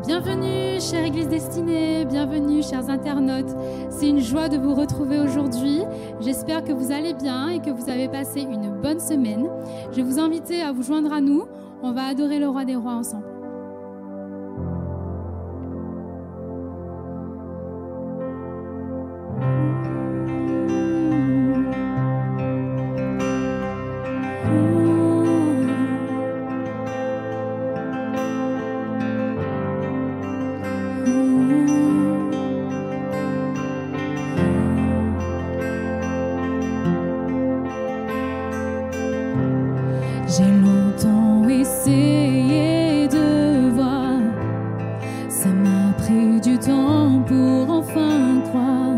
Bienvenue, chère Église Destinée, bienvenue, chers internautes. C'est une joie de vous retrouver aujourd'hui. J'espère que vous allez bien et que vous avez passé une bonne semaine. Je vais vous inviter à vous joindre à nous. On va adorer le Roi des Rois ensemble. J'ai longtemps essayé de voir, ça m'a pris du temps pour enfin croire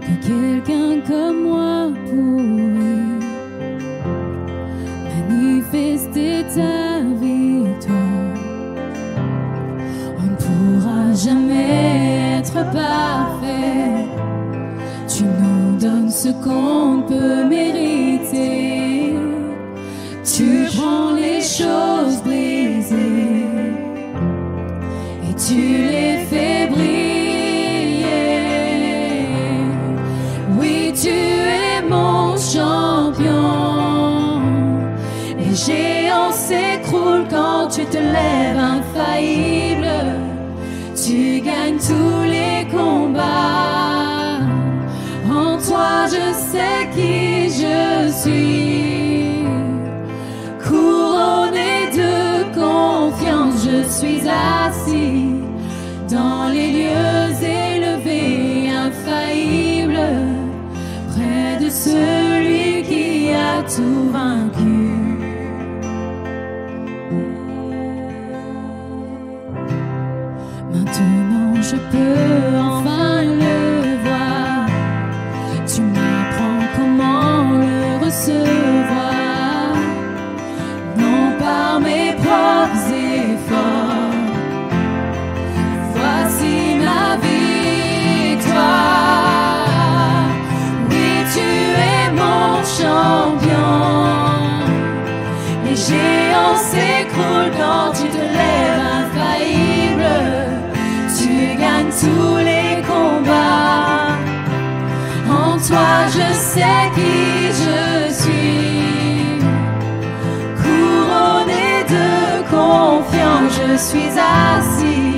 que quelqu'un comme moi pourrait manifester ta victoire. On ne pourra jamais être parfait, tu nous donnes ce qu'on peut mériter. Tu prends les choses brisées et tu les fais briller. Oui, tu es mon champion. Les géants s'écroulent quand tu te lèves infaillible. Tu gagnes tous les combats. En toi, je sais qui je suis. Couronné de confiance, je suis assis dans les lieux élevés, infaillible, près de celui qui a tout vaincu. Maintenant je peux enfin le voir, tu m'apprends comment le recevoir. Par mes propres efforts, voici ma victoire. Oui, tu es mon champion. Les géants s'écroulent quand tu te lèves infaillible. Tu gagnes tous les combats. En toi, je sais qui je suis. Confiant, je suis assis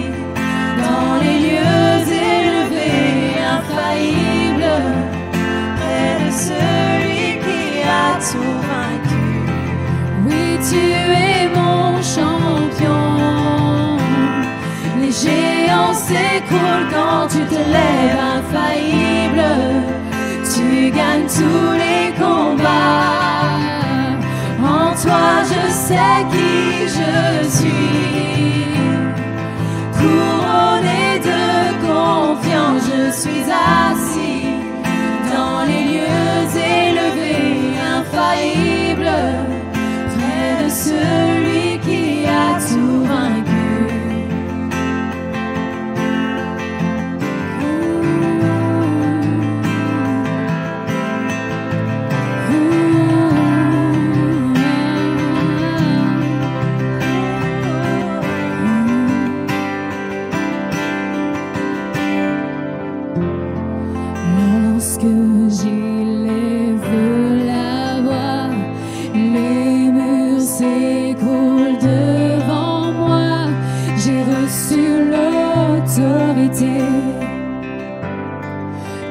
dans les lieux élevés, infaillible, près de celui qui a tout vaincu. Oui, tu es mon champion. Les géants s'écroulent quand tu te lèves infaillible. Tu gagnes tous les combats. En toi, je sais qui je suis. Couronné de confiance, je suis assis dans les lieux élevés, infaillible, près de celui qui a tout vaincu.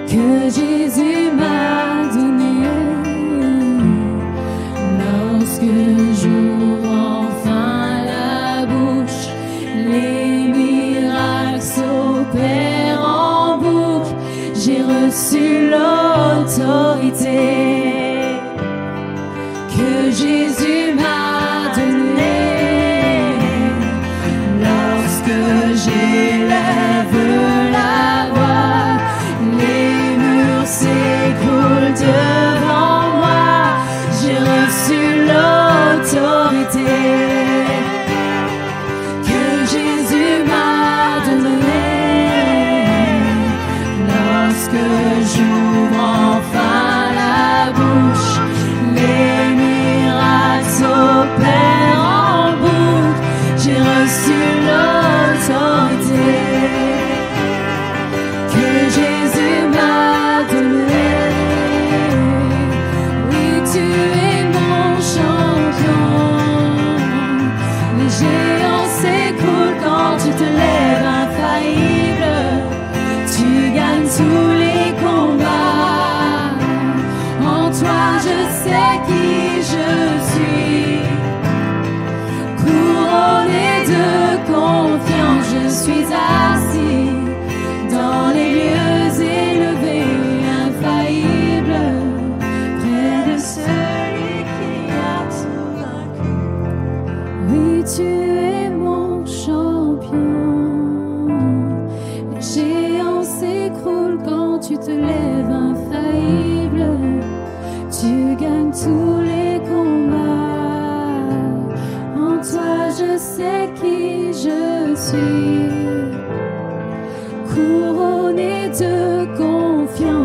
Que Jésus m'a donné. Lorsque j'ouvre enfin la bouche, les miracles s'opèrent en boucle. J'ai reçu l'autorité que Jésus m'a donnée. Lorsque j'élève la voix, les murs s'écroulent devant moi. J'ai reçu l'autorité que Jésus m'a donnée. Lorsque j'ouvre enfin la bouche, les miracles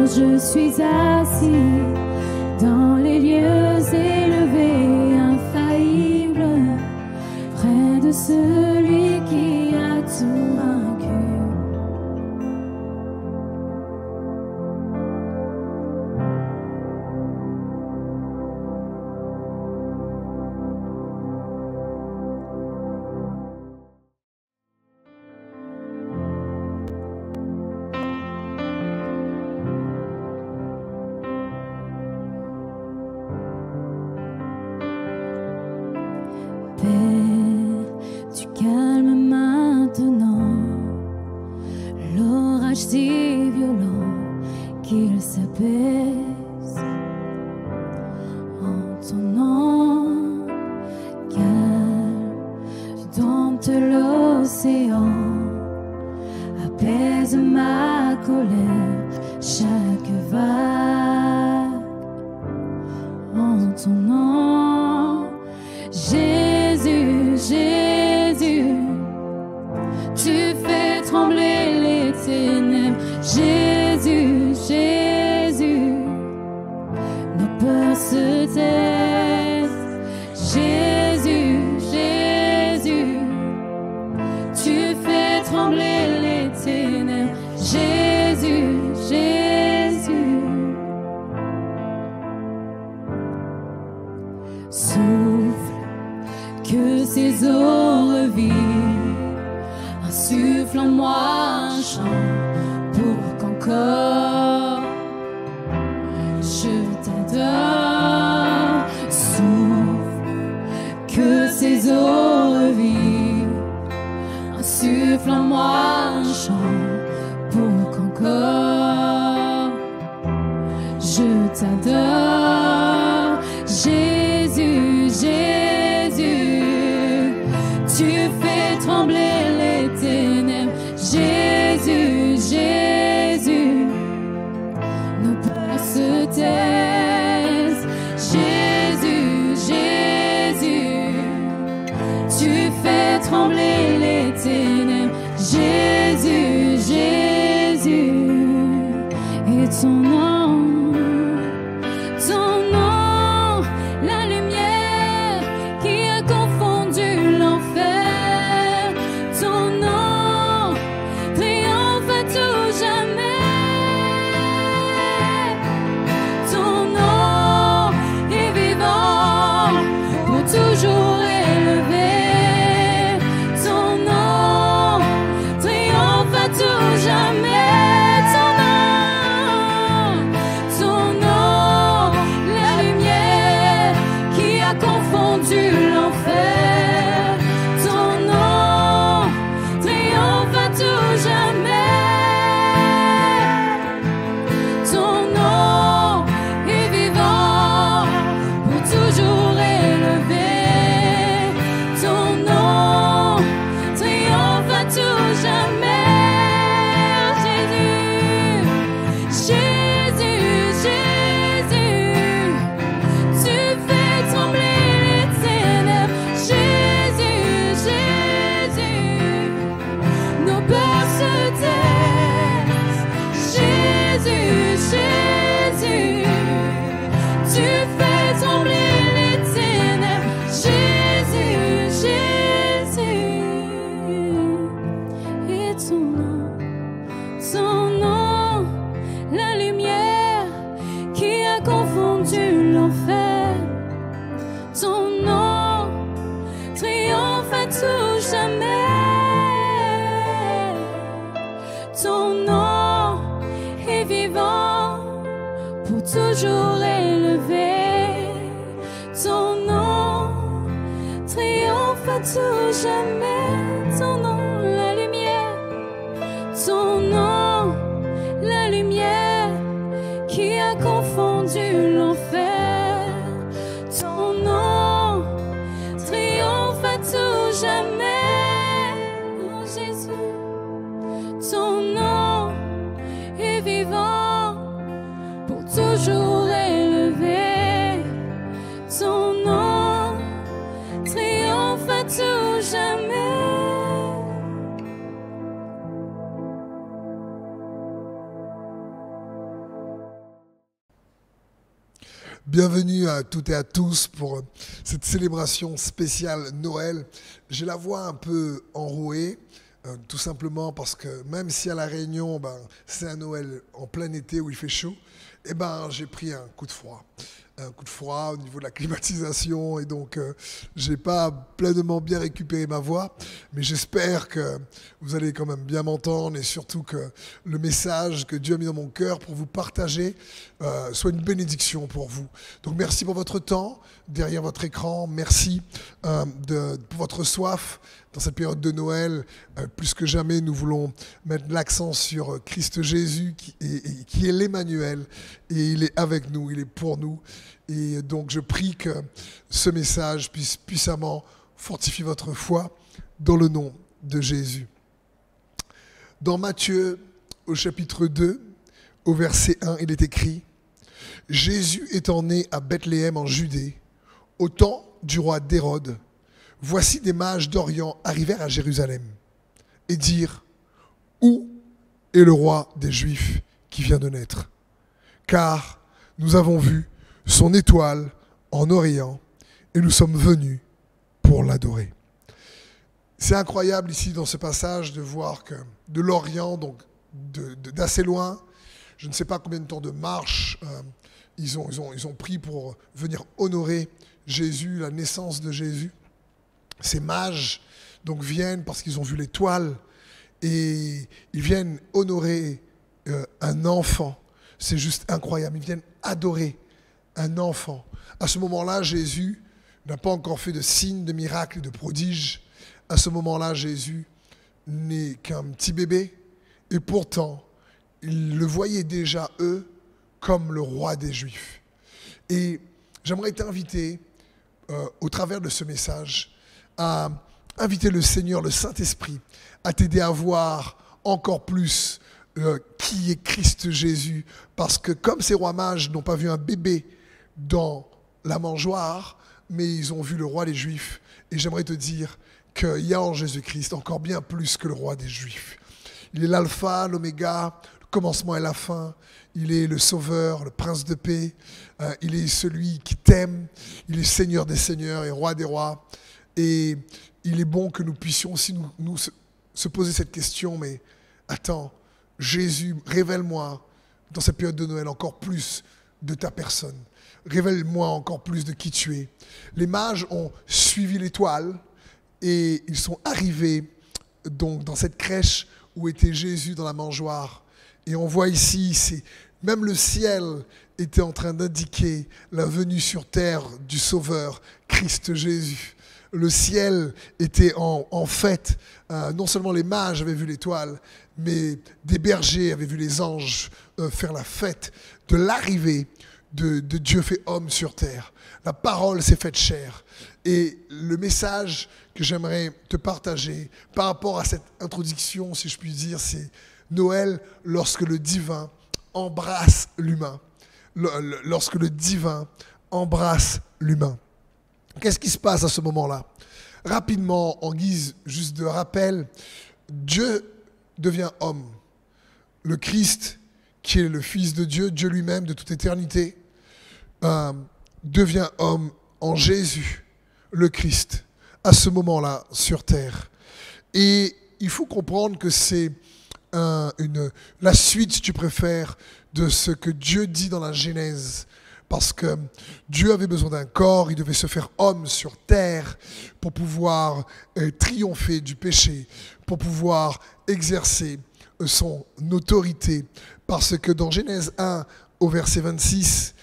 je suis assis dans les lieux élevés, infaillible, près de celui qui a tout vaincu. Tu calmes maintenant l'orage si violent qu'il s'apaise en ton nom. Calme, tu domptes l'océan, apaise ma colère, chaque vague en ton nom. Jésus, Jésus, tu fais trembler les ténèbres. Jésus, Jésus, nos peurs se taisent. Jésus, Jésus, tu fais trembler les ténèbres. Jésus, Jésus, souffle que ces eaux revivent, insuffle en moi un chant pour qu'encore je t'adore. Souffle que ces eaux revivent, insuffle en moi un chant pour qu'encore je t'adore. Jésus, Jésus, tu fais trembler les ténèbres. Jésus, Jésus, nos peurs se taisent. Jésus, Jésus, tu fais trembler les ténèbres. Jésus, Jésus, et ton nom, ton nom, la lumière qui a confondu l'enfer. Ton nom triomphe à tout jamais. Ton nom est vivant, pour toujours élevé. Ton nom triomphe à tout jamais. Ton nom, la lumière qui a confondu l'enfer. Ton nom triomphe à tout jamais. Ton nom est vivant, pour toujours élevé. Ton nom triomphe à tout jamais. Jésus, Jésus, tu fais trembler les ténèbres. Jésus, Jésus, nos peurs se taisent. Jésus, Jésus, tu fais trembler les ténèbres. Jésus, Jésus, et ton nom, la lumière qui a confondu l'enfer. Ton nom triomphe à tout jamais. Ton nom est vivant, pour toujours élevé. Ton nom triomphe à tout jamais. Ton nom, la lumière. Ton nom, la lumière qui a confondu l'enfer. Ton nom triomphe à tout jamais. Oh Jésus, ton nom est vivant, pour toujours élevé. Ton nom triomphe à tout jamais. Bienvenue à toutes et à tous pour cette célébration spéciale Noël. J'ai la voix un peu enrouée, tout simplement parce que même si à La Réunion, c'est un Noël en plein été où il fait chaud, j'ai pris un coup de froid. Un coup de froid au niveau de la climatisation et donc j'ai pas pleinement bien récupéré ma voix, mais j'espère que vous allez quand même bien m'entendre et surtout que le message que Dieu a mis dans mon cœur pour vous partager soit une bénédiction pour vous. Donc merci pour votre temps derrière votre écran, merci pour votre soif dans cette période de Noël. Plus que jamais, nous voulons mettre l'accent sur Christ Jésus qui est l'Emmanuel et il est avec nous, il est pour nous. Et donc je prie que ce message puisse puissamment fortifier votre foi dans le nom de Jésus. Dans Matthieu, au chapitre 2, au verset 1, il est écrit « Jésus étant né à Bethléem en Judée, au temps du roi d'Hérode, voici des mages d'Orient arrivèrent à Jérusalem et dirent « Où est le roi des Juifs qui vient de naître ? Car nous avons vu son étoile en Orient et nous sommes venus pour l'adorer. » C'est incroyable ici dans ce passage de voir que de l'Orient, donc d'assez loin, je ne sais pas combien de temps de marche ils ont pris pour venir honorer Jésus, la naissance de Jésus. Ces mages donc viennent parce qu'ils ont vu l'étoile et ils viennent honorer un enfant. C'est juste incroyable, ils viennent adorer un enfant. À ce moment-là, Jésus n'a pas encore fait de signes, de miracles, de prodiges. À ce moment-là, Jésus n'est qu'un petit bébé. Et pourtant, ils le voyaient déjà, eux, comme le roi des Juifs. Et j'aimerais t'inviter, au travers de ce message, à inviter le Seigneur, le Saint-Esprit, à t'aider à voir encore plus qui est Christ Jésus. Parce que comme ces rois mages n'ont pas vu un bébé dans la mangeoire, mais ils ont vu le roi des Juifs. Et j'aimerais te dire qu'il y a en Jésus-Christ encore bien plus que le roi des Juifs. Il est l'alpha, l'oméga, le commencement et la fin. Il est le sauveur, le prince de paix. Il est celui qui t'aime. Il est Seigneur des seigneurs et roi des rois. Et il est bon que nous puissions aussi nous se poser cette question, mais attends, Jésus, révèle-moi dans cette période de Noël encore plus de ta personne. Révèle-moi encore plus de qui tu es. Les mages ont suivi l'étoile et ils sont arrivés donc dans cette crèche où était Jésus dans la mangeoire. Et on voit ici, même le ciel était en train d'indiquer la venue sur terre du Sauveur, Christ Jésus. Le ciel était en fête. Non seulement les mages avaient vu l'étoile, mais des bergers avaient vu les anges faire la fête de l'arrivée de Dieu fait homme sur terre. La parole s'est faite chair. Et le message que j'aimerais te partager par rapport à cette introduction, si je puis dire, c'est Noël lorsque le divin embrasse l'humain. Lorsque le divin embrasse l'humain. Qu'est-ce qui se passe à ce moment-là ? Rapidement, en guise juste de rappel, Dieu devient homme. Le Christ, qui est le Fils de Dieu, Dieu lui-même de toute éternité, devient homme en Jésus, le Christ, à ce moment-là sur terre. Et il faut comprendre que c'est la suite, si tu préfères, de ce que Dieu dit dans la Genèse. Parce que Dieu avait besoin d'un corps, il devait se faire homme sur terre pour pouvoir triompher du péché, pour pouvoir exercer son autorité. Parce que dans Genèse 1, au verset 26,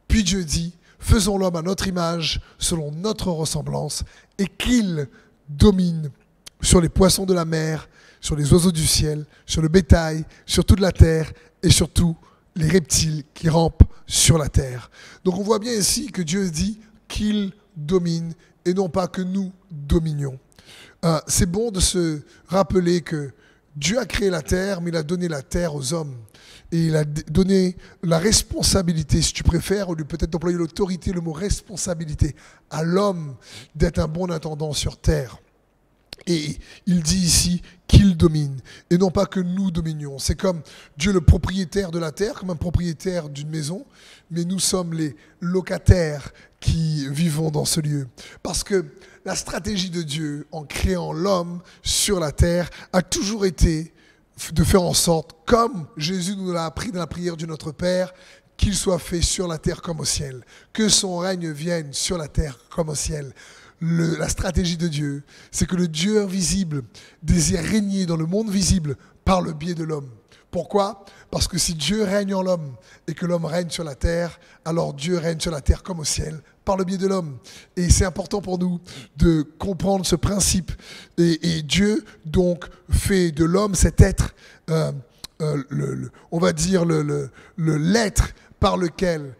puis Dieu dit, faisons l'homme à notre image, selon notre ressemblance, et qu'il domine sur les poissons de la mer, sur les oiseaux du ciel, sur le bétail, sur toute la terre et sur tous les reptiles qui rampent sur la terre. Donc on voit bien ici que Dieu dit qu'il domine et non pas que nous dominions. C'est bon de se rappeler que Dieu a créé la terre, mais il a donné la terre aux hommes. Et il a donné la responsabilité, si tu préfères, au lieu peut-être d'employer l'autorité, le mot responsabilité, à l'homme d'être un bon intendant sur terre. Et il dit ici qu'il domine, et non pas que nous dominions. C'est comme Dieu le propriétaire de la terre, comme un propriétaire d'une maison, mais nous sommes les locataires qui vivons dans ce lieu. Parce que la stratégie de Dieu en créant l'homme sur la terre a toujours été de faire en sorte, comme Jésus nous l'a appris dans la prière du Notre Père, qu'il soit fait sur la terre comme au ciel, que son règne vienne sur la terre comme au ciel. La stratégie de Dieu, c'est que le Dieu invisible désire régner dans le monde visible par le biais de l'homme. Pourquoi ? Parce que si Dieu règne en l'homme et que l'homme règne sur la terre, alors Dieu règne sur la terre comme au ciel par le biais de l'homme. Et c'est important pour nous de comprendre ce principe. Et Dieu donc fait de l'homme cet être, on va dire l'être par lequel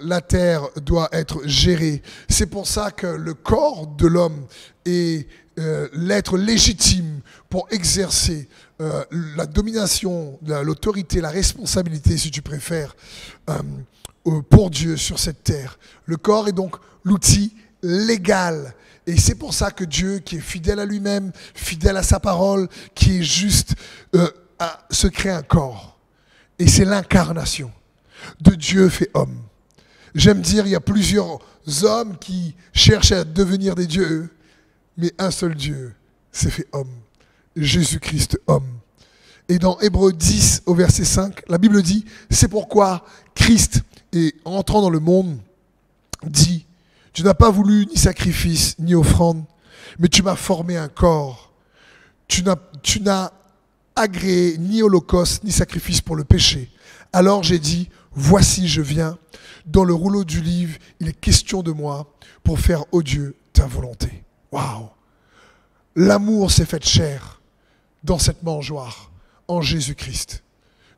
la terre doit être gérée. C'est pour ça que le corps de l'homme est l'être légitime pour exercer la domination, l'autorité, la responsabilité, si tu préfères, pour Dieu sur cette terre. Le corps est donc l'outil légal. Et c'est pour ça que Dieu, qui est fidèle à lui-même, fidèle à sa parole, qui est juste, se crée un corps. Et c'est l'incarnation de Dieu fait homme. J'aime dire, il y a plusieurs hommes qui cherchent à devenir des dieux, mais un seul Dieu s'est fait homme, Jésus-Christ homme. Et dans Hébreux 10 au verset 5, la Bible dit, c'est pourquoi Christ, entrant dans le monde, dit, tu n'as pas voulu ni sacrifice ni offrande, mais tu m'as formé un corps. Tu n'as agréé ni holocauste ni sacrifice pour le péché. Alors j'ai dit, voici je viens. Dans le rouleau du livre, il est question de moi pour faire, ô Dieu, ta volonté. Waouh! L'amour s'est fait chair dans cette mangeoire, en Jésus-Christ.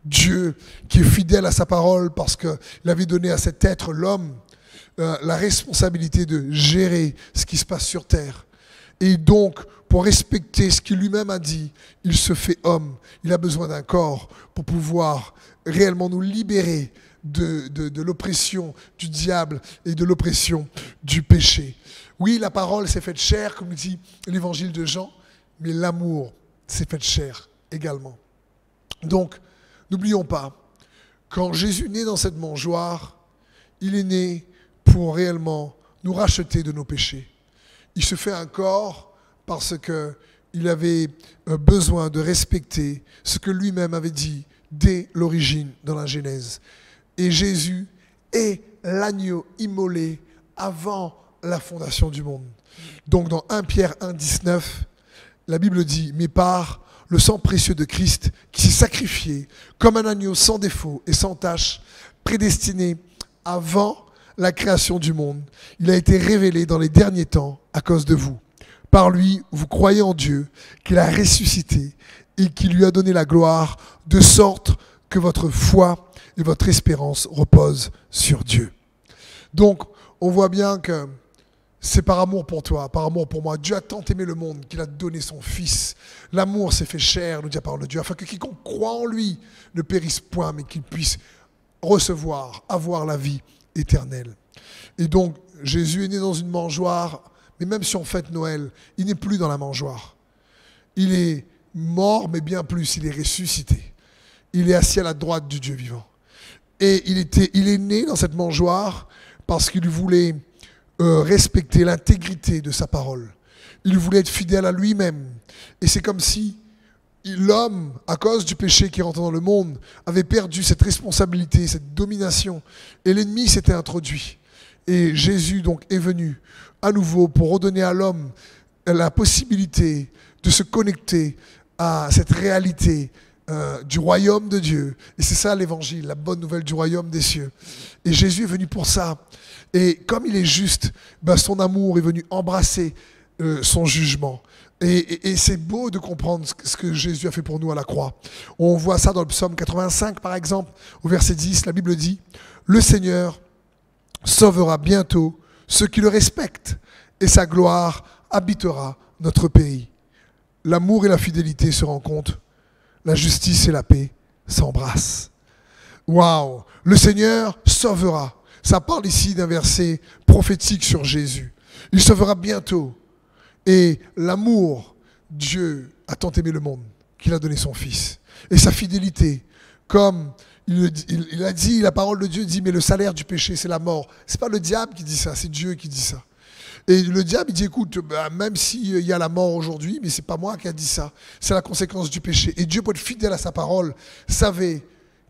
Dieu qui est fidèle à sa parole parce qu'il avait donné à cet être, l'homme, la responsabilité de gérer ce qui se passe sur terre. Et donc, pour respecter ce qu'il lui-même a dit, il se fait homme. Il a besoin d'un corps pour pouvoir réellement nous libérer de l'oppression du diable et de l'oppression du péché. Oui, la parole s'est faite chair, comme dit l'évangile de Jean, mais l'amour s'est fait chair également. Donc, n'oublions pas, quand Jésus naît dans cette mangeoire, il est né pour réellement nous racheter de nos péchés. Il se fait un corps parce qu'il avait besoin de respecter ce que lui-même avait dit dès l'origine dans la Genèse. Et Jésus est l'agneau immolé avant la fondation du monde. Donc dans 1 Pierre 1, 19, la Bible dit, mais par le sang précieux de Christ qui s'est sacrifié comme un agneau sans défaut et sans tache, prédestiné avant la création du monde, il a été révélé dans les derniers temps à cause de vous. Par lui, vous croyez en Dieu, qu'il a ressuscité et qu'il lui a donné la gloire, de sorte que votre foi et votre espérance reposent sur Dieu. Donc, on voit bien que c'est par amour pour toi, par amour pour moi. Dieu a tant aimé le monde qu'il a donné son Fils. L'amour s'est fait chair, nous dit la parole de Dieu, afin que quiconque croit en lui ne périsse point, mais qu'il puisse recevoir, avoir la vie éternelle. Et donc, Jésus est né dans une mangeoire, mais même si on fête Noël, il n'est plus dans la mangeoire. Il est mort, mais bien plus, il est ressuscité. Il est assis à la droite du Dieu vivant. Et il est né dans cette mangeoire parce qu'il voulait respecter l'intégrité de sa parole. Il voulait être fidèle à lui-même. Et c'est comme si l'homme, à cause du péché qui rentre dans le monde, avait perdu cette responsabilité, cette domination. Et l'ennemi s'était introduit. Et Jésus donc est venu à nouveau pour redonner à l'homme la possibilité de se connecter à cette réalité du royaume de Dieu. Et c'est ça l'évangile, la bonne nouvelle du royaume des cieux. Et Jésus est venu pour ça. Et comme il est juste, son amour est venu embrasser son jugement. Et c'est beau de comprendre ce que Jésus a fait pour nous à la croix. On voit ça dans le psaume 85 par exemple, au verset 10, la Bible dit « Le Seigneur sauvera bientôt ceux qui le respectent et sa gloire habitera notre pays. L'amour et la fidélité se rencontrent, la justice et la paix s'embrassent. » Waouh! Le Seigneur sauvera. Ça parle ici d'un verset prophétique sur Jésus. Il sauvera bientôt. Et l'amour Dieu a tant aimé le monde qu'il a donné son Fils. Et sa fidélité, comme il a dit, la parole de Dieu dit, mais le salaire du péché, c'est la mort. Ce n'est pas le diable qui dit ça, c'est Dieu qui dit ça. Et le diable, il dit, écoute, même s'il y a la mort aujourd'hui, mais ce n'est pas moi qui a dit ça. C'est la conséquence du péché. Et Dieu, pour être fidèle à sa parole, savait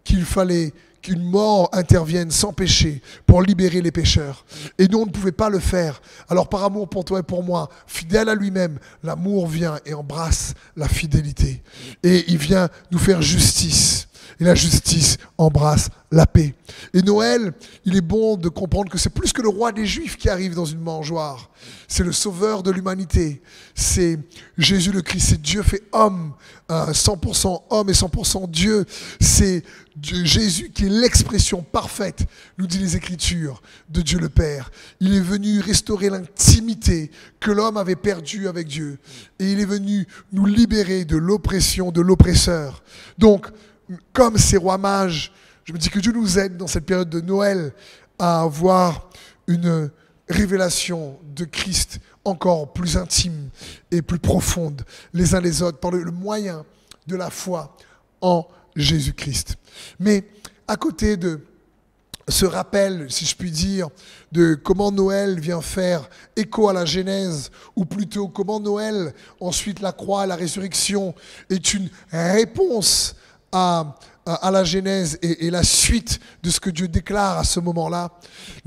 qu'il fallait qu'une mort intervienne sans péché pour libérer les pécheurs. Et nous, on ne pouvait pas le faire. Alors par amour pour toi et pour moi, fidèle à lui-même, l'amour vient et embrasse la fidélité. Et il vient nous faire justice. Et la justice embrasse la paix. Et Noël, il est bon de comprendre que c'est plus que le roi des Juifs qui arrive dans une mangeoire. C'est le sauveur de l'humanité. C'est Jésus le Christ. C'est Dieu fait homme, 100% homme et 100% Dieu. C'est Jésus qui est l'expression parfaite, nous dit les Écritures, de Dieu le Père. Il est venu restaurer l'intimité que l'homme avait perdue avec Dieu. Et il est venu nous libérer de l'oppression, de l'oppresseur. Donc, comme ces rois mages, je me dis que Dieu nous aide dans cette période de Noël à avoir une révélation de Christ encore plus intime et plus profonde les uns les autres par le moyen de la foi en Jésus-Christ. Mais à côté de ce rappel, si je puis dire, de comment Noël vient faire écho à la Genèse, ou plutôt comment Noël, ensuite la croix, la résurrection, est une réponse à la Genèse et la suite de ce que Dieu déclare à ce moment-là.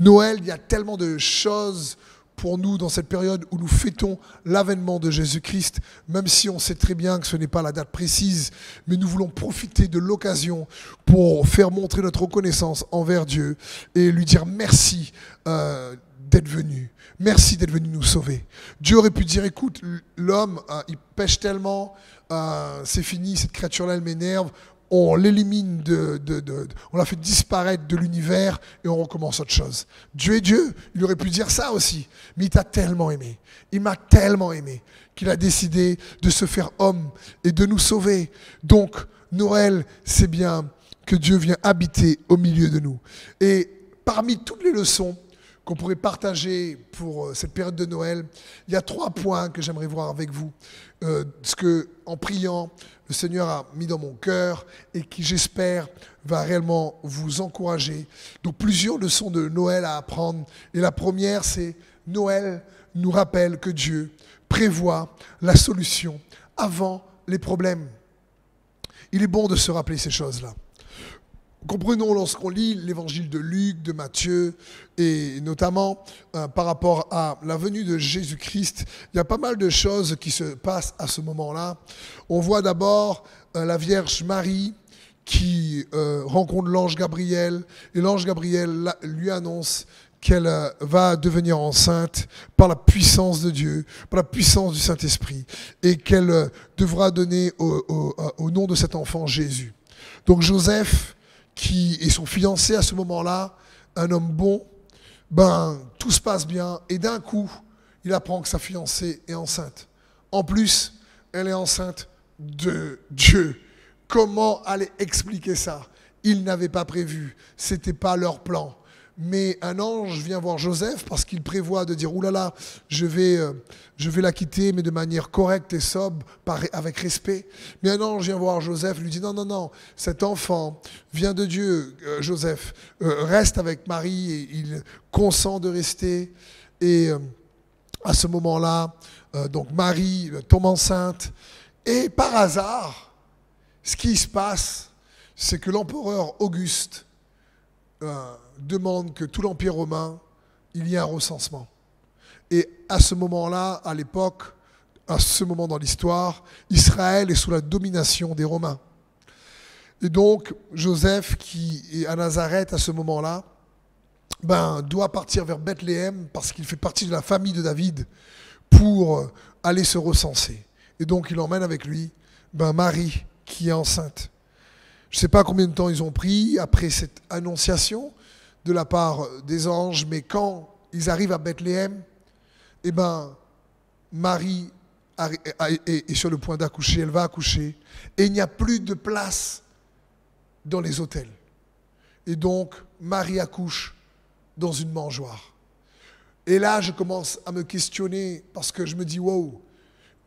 Noël, il y a tellement de choses pour nous dans cette période où nous fêtons l'avènement de Jésus-Christ, même si on sait très bien que ce n'est pas la date précise, mais nous voulons profiter de l'occasion pour faire montrer notre reconnaissance envers Dieu et lui dire merci d'être venu. Merci d'être venu nous sauver. Dieu aurait pu dire, écoute, l'homme, il pêche tellement, c'est fini, cette créature-là, elle m'énerve, on l'élimine, on la fait disparaître de l'univers et on recommence autre chose. Dieu est Dieu, il aurait pu dire ça aussi, mais il t'a tellement aimé, il m'a tellement aimé qu'il a décidé de se faire homme et de nous sauver. Donc Noël, c'est bien que Dieu vient habiter au milieu de nous. Et parmi toutes les leçons qu'on pourrait partager pour cette période de Noël, il y a 3 points que j'aimerais voir avec vous. Ce que, en priant, le Seigneur a mis dans mon cœur et qui, j'espère, va réellement vous encourager. Donc, plusieurs leçons de Noël à apprendre. Et la première, c'est Noël nous rappelle que Dieu prévoit la solution avant les problèmes. Il est bon de se rappeler ces choses-là. Comprenons lorsqu'on lit l'évangile de Luc, de Matthieu, et notamment par rapport à la venue de Jésus-Christ, il y a pas mal de choses qui se passent à ce moment-là. On voit d'abord la Vierge Marie qui rencontre l'ange Gabriel, et l'ange Gabriel lui annonce qu'elle va devenir enceinte par la puissance de Dieu, par la puissance du Saint-Esprit, et qu'elle devra donner au nom de cet enfant Jésus. Donc Joseph, qui est son fiancé à ce moment-là, un homme bon, tout se passe bien, et d'un coup, il apprend que sa fiancée est enceinte. En plus, elle est enceinte de Dieu. Comment aller expliquer ça? Ils n'avaient pas prévu, ce n'était pas leur plan. Mais un ange vient voir Joseph parce qu'il prévoit de dire « Ouh là là, je vais la quitter, mais de manière correcte et sobre, avec respect. » Mais un ange vient voir Joseph, lui dit « Non, non, non, cet enfant vient de Dieu, Joseph. Reste avec Marie. » Et il consent de rester. Et à ce moment-là, donc Marie tombe enceinte. Et par hasard, ce qui se passe, c'est que l'empereur Auguste demande que tout l'Empire romain, il y ait un recensement. Et à ce moment-là, à l'époque, à ce moment dans l'histoire, Israël est sous la domination des Romains. Et donc, Joseph, qui est à Nazareth à ce moment-là, doit partir vers Bethléem parce qu'il fait partie de la famille de David pour aller se recenser. Et donc, il emmène avec lui Marie, qui est enceinte. Je ne sais pas combien de temps ils ont pris après cette annonciation de la part des anges, mais quand ils arrivent à Bethléem, Marie est sur le point d'accoucher, elle va accoucher, et il n'y a plus de place dans les hôtels. Et donc, Marie accouche dans une mangeoire. Et là, je commence à me questionner, parce que je me dis, wow,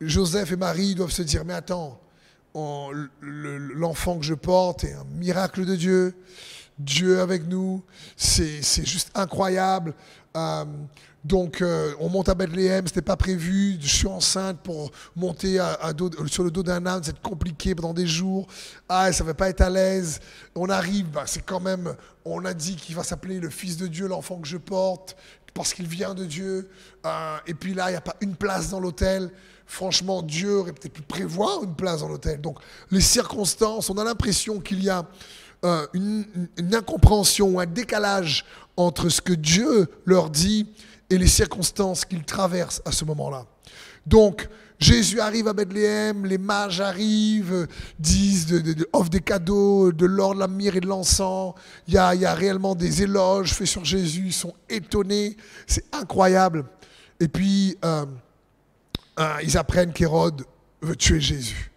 Joseph et Marie doivent se dire, mais attends, l'enfant que je porte est un miracle de Dieu. Dieu avec nous, c'est juste incroyable. Donc on monte à Bethléem, ce n'était pas prévu. Je suis enceinte pour monter sur le dos d'un âne, c'est compliqué pendant des jours. Ça ne va pas être à l'aise. On arrive, c'est quand même, on a dit qu'il va s'appeler le Fils de Dieu, l'enfant que je porte, parce qu'il vient de Dieu. Et puis là, il n'y a pas une place dans l'hôtel. Franchement, Dieu aurait peut-être pu prévoir une place dans l'hôtel. Donc les circonstances, on a l'impression qu'il y a une incompréhension, un décalage entre ce que Dieu leur dit et les circonstances qu'ils traversent à ce moment-là. Donc, Jésus arrive à Bethléem, les mages arrivent, disent, offrent des cadeaux, de l'or, de la myrrhe et de l'encens. Il y a réellement des éloges faits sur Jésus, ils sont étonnés, c'est incroyable. Et puis, ils apprennent qu'Hérode veut tuer Jésus.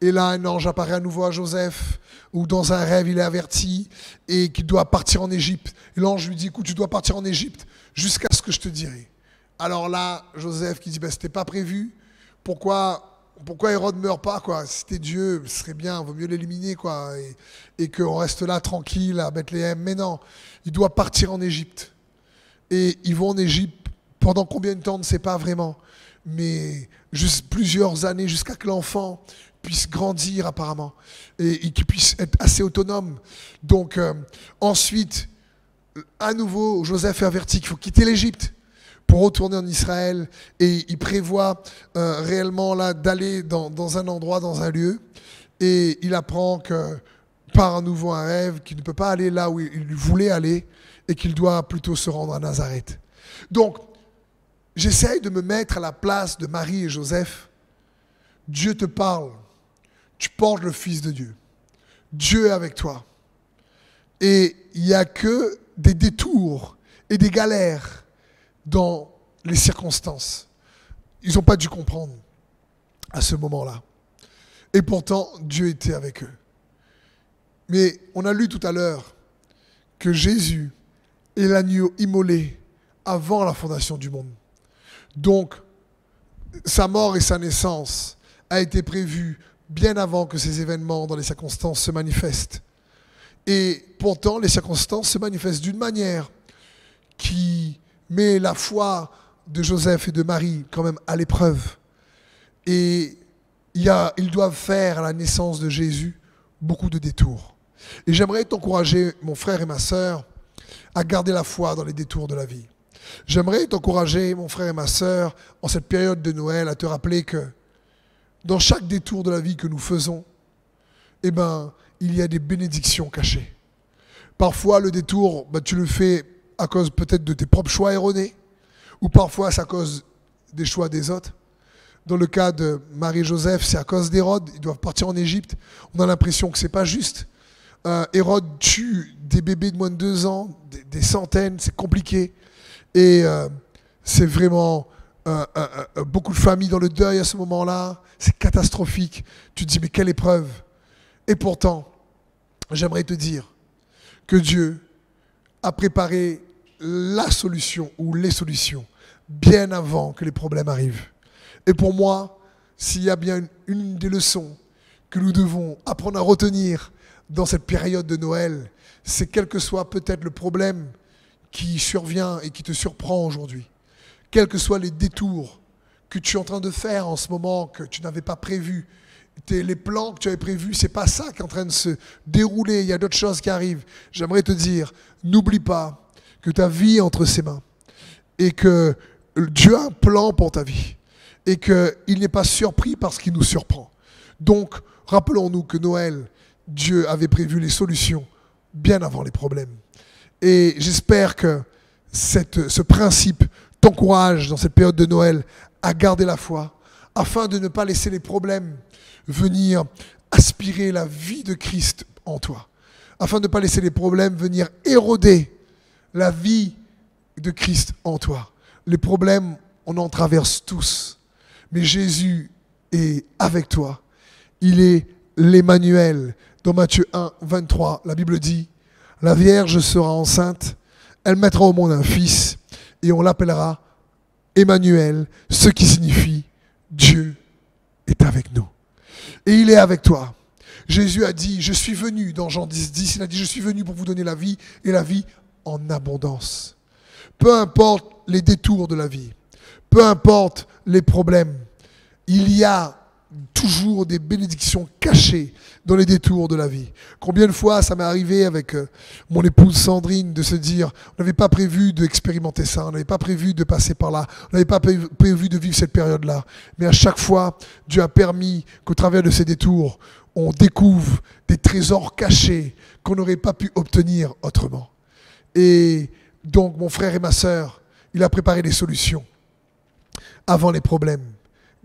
Et là, un ange apparaît à nouveau à Joseph, où dans un rêve, il est averti et qu'il doit partir en Égypte. Et l'ange lui dit, écoute, tu dois partir en Égypte jusqu'à ce que je te dirai. Alors là, Joseph qui dit, c'était pas prévu. Pourquoi Hérode ne meurt pas, quoi? Si c'était Dieu, ce serait bien, il vaut mieux l'éliminer, quoi. Et qu'on reste là tranquille à Bethléem. Mais non, il doit partir en Égypte. Et ils vont en Égypte pendant combien de temps, on ne sait pas vraiment. Mais juste plusieurs années jusqu'à que l'enfant puisse grandir apparemment et qu'il puisse être assez autonome. Donc ensuite, à nouveau, Joseph est averti qu'il faut quitter l'Égypte pour retourner en Israël et il prévoit réellement là d'aller dans un endroit, dans un lieu et il apprend que par à nouveau un rêve qu'il ne peut pas aller là où il voulait aller et qu'il doit plutôt se rendre à Nazareth. Donc, j'essaye de me mettre à la place de Marie et Joseph. Dieu te parle. Tu portes le Fils de Dieu. Dieu est avec toi. Et il n'y a que des détours et des galères dans les circonstances. Ils n'ont pas dû comprendre à ce moment-là. Et pourtant, Dieu était avec eux. Mais on a lu tout à l'heure que Jésus est l'agneau immolé avant la fondation du monde. Donc, sa mort et sa naissance a été prévue bien avant que ces événements dans les circonstances se manifestent. Et pourtant, les circonstances se manifestent d'une manière qui met la foi de Joseph et de Marie quand même à l'épreuve. Et ils doivent faire à la naissance de Jésus beaucoup de détours. Et j'aimerais t'encourager, mon frère et ma sœur, à garder la foi dans les détours de la vie. J'aimerais t'encourager, mon frère et ma sœur, en cette période de Noël, à te rappeler que dans chaque détour de la vie que nous faisons, il y a des bénédictions cachées. Parfois, le détour, tu le fais à cause peut-être de tes propres choix erronés, ou parfois c'est à cause des choix des autres. Dans le cas de Marie et Joseph, c'est à cause d'Hérode, ils doivent partir en Égypte. On a l'impression que ce n'est pas juste. Hérode tue des bébés de moins de 2 ans, des centaines, c'est compliqué. Et c'est vraiment beaucoup de familles dans le deuil à ce moment-là. C'est catastrophique. Tu te dis, mais quelle épreuve. Et pourtant, j'aimerais te dire que Dieu a préparé la solution ou les solutions bien avant que les problèmes arrivent. Et pour moi, s'il y a bien une des leçons que nous devons apprendre à retenir dans cette période de Noël, c'est quel que soit peut-être le problème qui survient et qui te surprend aujourd'hui, quels que soient les détours que tu es en train de faire en ce moment, que tu n'avais pas prévus, les plans que tu avais prévus, c'est pas ça qui est en train de se dérouler, il y a d'autres choses qui arrivent. J'aimerais te dire, n'oublie pas que ta vie est entre ses mains et que Dieu a un plan pour ta vie et qu'il n'est pas surpris par ce qui nous surprend. Donc, rappelons-nous que Noël, Dieu avait prévu les solutions bien avant les problèmes. Et j'espère que ce principe t'encourage dans cette période de Noël à garder la foi, afin de ne pas laisser les problèmes venir aspirer la vie de Christ en toi, afin de ne pas laisser les problèmes venir éroder la vie de Christ en toi. Les problèmes, on en traverse tous, mais Jésus est avec toi. Il est l'Emmanuel. Dans Matthieu 1, 23, la Bible dit, « La Vierge sera enceinte, elle mettra au monde un fils, et on l'appellera Emmanuel, ce qui signifie Dieu est avec nous. Et il est avec toi. Jésus a dit, je suis venu, dans Jean 10, il a dit, je suis venu pour vous donner la vie et la vie en abondance. Peu importe les détours de la vie, peu importe les problèmes, il y a toujours des bénédictions cachées dans les détours de la vie. Combien de fois ça m'est arrivé avec mon épouse Sandrine de se dire, on n'avait pas prévu d'expérimenter ça, on n'avait pas prévu de passer par là, on n'avait pas prévu de vivre cette période-là. Mais à chaque fois, Dieu a permis qu'au travers de ces détours, on découvre des trésors cachés qu'on n'aurait pas pu obtenir autrement. Et donc, mon frère et ma sœur, il a préparé des solutions avant les problèmes.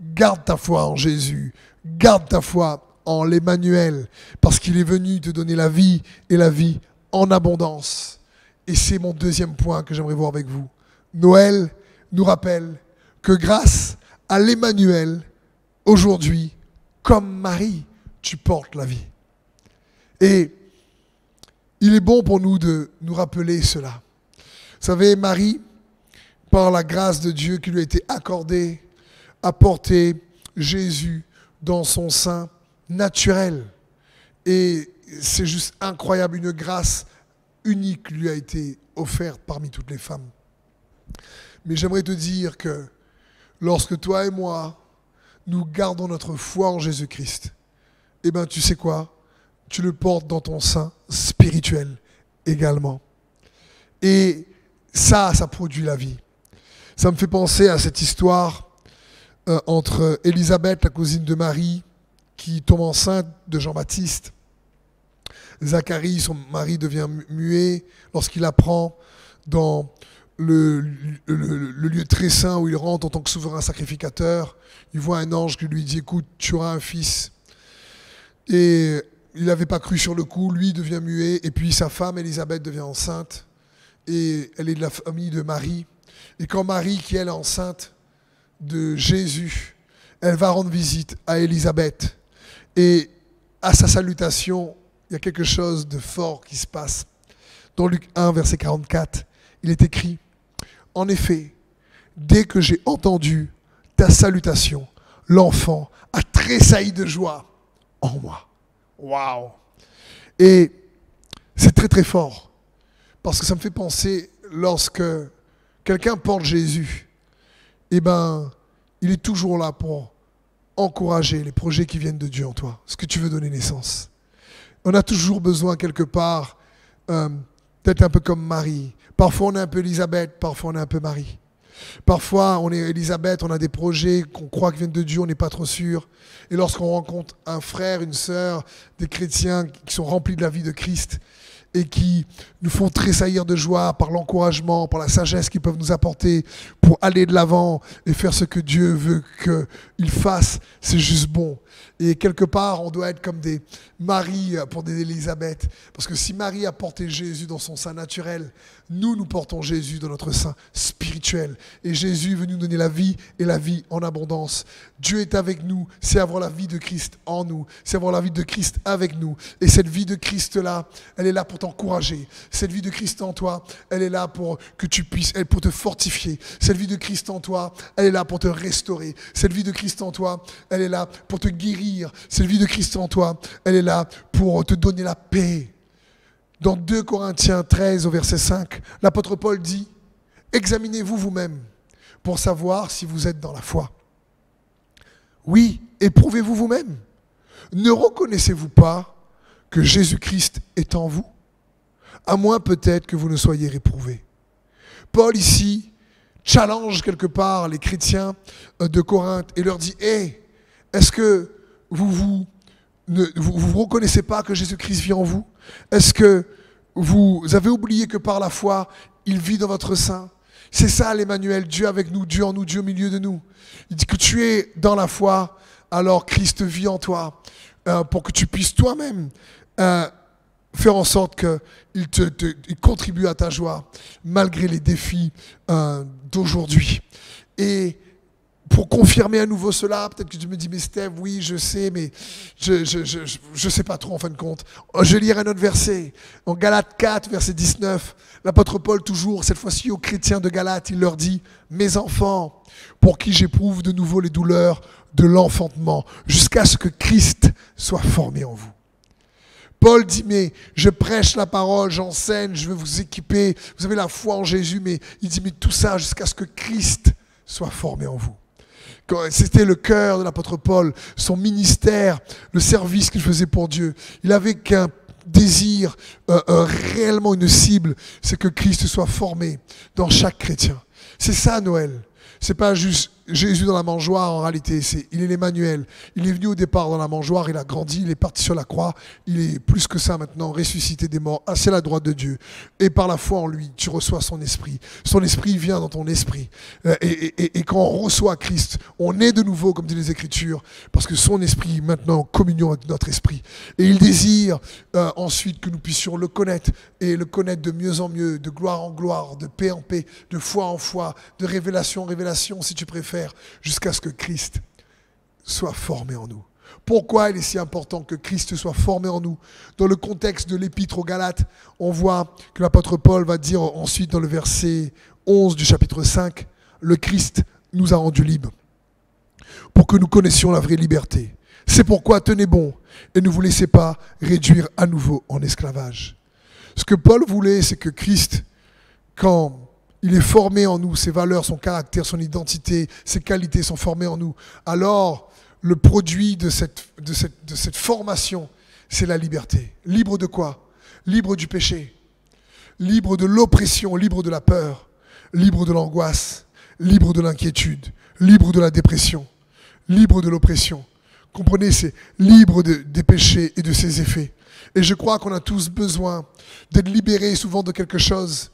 Garde ta foi en Jésus, garde ta foi en l'Emmanuel, parce qu'il est venu te donner la vie et la vie en abondance. Et c'est mon deuxième point que j'aimerais voir avec vous. Noël nous rappelle que grâce à l'Emmanuel, aujourd'hui, comme Marie, tu portes la vie. Et il est bon pour nous de nous rappeler cela. Vous savez, Marie, par la grâce de Dieu qui lui a été accordée, a porté Jésus dans son sein naturel. Et c'est juste incroyable, une grâce unique lui a été offerte parmi toutes les femmes. Mais j'aimerais te dire que lorsque toi et moi, nous gardons notre foi en Jésus-Christ, eh bien tu sais quoi? Tu le portes dans ton sein spirituel également. Et ça produit la vie. Ça me fait penser à cette histoire entre Élisabeth, la cousine de Marie, qui tombe enceinte de Jean-Baptiste. Zacharie, son mari, devient muet lorsqu'il apprend dans le lieu très saint où il rentre en tant que souverain sacrificateur. Il voit un ange qui lui dit, écoute, tu auras un fils. Et il n'avait pas cru sur le coup, lui devient muet, et puis sa femme, Élisabeth, devient enceinte. Et elle est de la famille de Marie. Et quand Marie, qui elle est enceinte de Jésus, elle va rendre visite à Élisabeth. Et à sa salutation, il y a quelque chose de fort qui se passe. Dans Luc 1, verset 44, il est écrit, « En effet, dès que j'ai entendu ta salutation, l'enfant a tressailli de joie en moi. » Waouh! Et c'est très très fort, parce que ça me fait penser, lorsque quelqu'un porte Jésus, eh ben, il est toujours là pour encourager les projets qui viennent de Dieu en toi, ce que tu veux donner naissance. On a toujours besoin quelque part d'être un peu comme Marie. Parfois on est un peu Élisabeth, parfois on est un peu Marie. Parfois on est Élisabeth, on a des projets qu'on croit qui viennent de Dieu, on n'est pas trop sûr. Et lorsqu'on rencontre un frère, une sœur, des chrétiens qui sont remplis de la vie de Christ et qui nous font tressaillir de joie par l'encouragement, par la sagesse qu'ils peuvent nous apporter pour aller de l'avant et faire ce que Dieu veut qu'ils fassent, c'est juste bon. Et quelque part, on doit être comme des Marie pour des Élisabeth. Parce que si Marie a porté Jésus dans son sein naturel, nous portons Jésus dans notre sein spirituel. Et Jésus est venu nous donner la vie et la vie en abondance. Dieu est avec nous, c'est avoir la vie de Christ en nous, c'est avoir la vie de Christ avec nous. Et cette vie de Christ-là, elle est là pour t'encourager. Cette vie de Christ en toi, elle est là pour que tu puisses, elle pour te fortifier. Cette vie de Christ en toi, elle est là pour te restaurer. Cette vie de Christ en toi, elle est là pour te guérir. Cette vie de Christ en toi, elle est là pour te donner la paix. Dans 2 Corinthiens 13 au verset 5, l'apôtre Paul dit, examinez-vous vous-même pour savoir si vous êtes dans la foi. Oui, éprouvez-vous vous-même. Ne reconnaissez-vous pas que Jésus-Christ est en vous? À moins peut-être que vous ne soyez réprouvés. Paul ici challenge quelque part les chrétiens de Corinthe et leur dit, est-ce que vous reconnaissez pas que Jésus-Christ vit en vous? Est-ce que vous avez oublié que par la foi, il vit dans votre sein? C'est ça l'Emmanuel, Dieu avec nous, Dieu en nous, Dieu au milieu de nous. Il dit que tu es dans la foi, alors Christ vit en toi, pour que tu puisses toi-même faire en sorte qu'il contribue à ta joie, malgré les défis d'aujourd'hui. Et pour confirmer à nouveau cela. Peut-être que tu me dis, mais Steve, oui, je sais, mais je sais pas trop en fin de compte. Je lirai un autre verset. En Galates 4, verset 19, l'apôtre Paul, toujours, cette fois-ci aux chrétiens de Galates, il leur dit, mes enfants, pour qui j'éprouve de nouveau les douleurs de l'enfantement, jusqu'à ce que Christ soit formé en vous. Paul dit, mais je prêche la parole, j'enseigne, je veux vous équiper, vous avez la foi en Jésus, mais il dit, mais tout ça jusqu'à ce que Christ soit formé en vous. C'était le cœur de l'apôtre Paul, son ministère, le service qu'il faisait pour Dieu. Il avait qu'un désir, réellement une cible, c'est que Christ soit formé dans chaque chrétien. C'est ça Noël. C'est pas juste Jésus dans la mangeoire en réalité, il est l'Emmanuel. Il est venu au départ dans la mangeoire, il a grandi, il est parti sur la croix, il est plus que ça maintenant, ressuscité des morts, assis à la droite de Dieu. Et par la foi en lui, tu reçois son esprit. Son esprit vient dans ton esprit. Et quand on reçoit Christ, on est de nouveau, comme dit les Écritures, parce que son esprit est maintenant en communion avec notre esprit. Et il désire ensuite que nous puissions le connaître, et le connaître de mieux en mieux, de gloire en gloire, de paix en paix, de foi en foi, de révélation en révélation, si tu préfères, jusqu'à ce que Christ soit formé en nous. Pourquoi il est si important que Christ soit formé en nous? Dans le contexte de l'épître aux Galates, on voit que l'apôtre Paul va dire ensuite dans le verset 11 du chapitre 5, le Christ nous a rendus libres pour que nous connaissions la vraie liberté. C'est pourquoi tenez bon et ne vous laissez pas réduire à nouveau en esclavage. Ce que Paul voulait, c'est que Christ, quand il est formé en nous, ses valeurs, son caractère, son identité, ses qualités sont formées en nous. Alors, le produit de cette formation, c'est la liberté. Libre de quoi? Libre du péché, libre de l'oppression, libre de la peur, libre de l'angoisse, libre de l'inquiétude, libre de la dépression, libre de l'oppression. Comprenez, c'est libre des péchés et de ses effets. Et je crois qu'on a tous besoin d'être libérés souvent de quelque chose.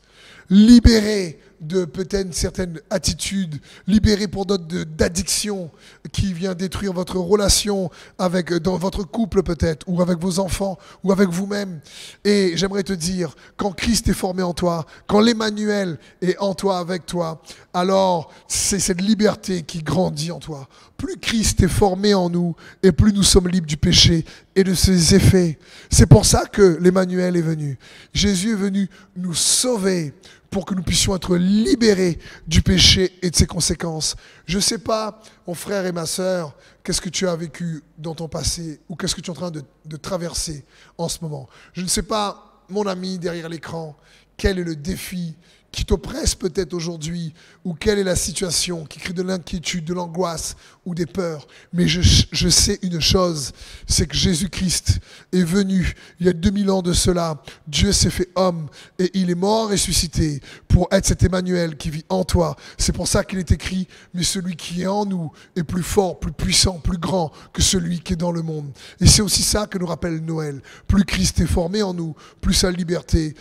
Libéré de peut-être une certaine attitude, libéré pour d'autres d'addiction qui vient détruire votre relation dans votre couple peut-être, ou avec vos enfants, ou avec vous-même. Et j'aimerais te dire, quand Christ est formé en toi, quand l'Emmanuel est en toi, avec toi, alors c'est cette liberté qui grandit en toi. Plus Christ est formé en nous, et plus nous sommes libres du péché et de ses effets. C'est pour ça que l'Emmanuel est venu. Jésus est venu nous sauver, pour que nous puissions être libérés du péché et de ses conséquences. Je ne sais pas, mon frère et ma sœur, qu'est-ce que tu as vécu dans ton passé ou qu'est-ce que tu es en train de traverser en ce moment. Je ne sais pas, mon ami derrière l'écran, quel est le défi qui t'oppresse peut-être aujourd'hui, ou quelle est la situation qui crée de l'inquiétude, de l'angoisse ou des peurs. Mais je sais une chose, c'est que Jésus-Christ est venu il y a 2000 ans de cela. Dieu s'est fait homme et il est mort et ressuscité pour être cet Emmanuel qui vit en toi. C'est pour ça qu'il est écrit, mais celui qui est en nous est plus fort, plus puissant, plus grand que celui qui est dans le monde. Et c'est aussi ça que nous rappelle Noël. Plus Christ est formé en nous, plus sa liberté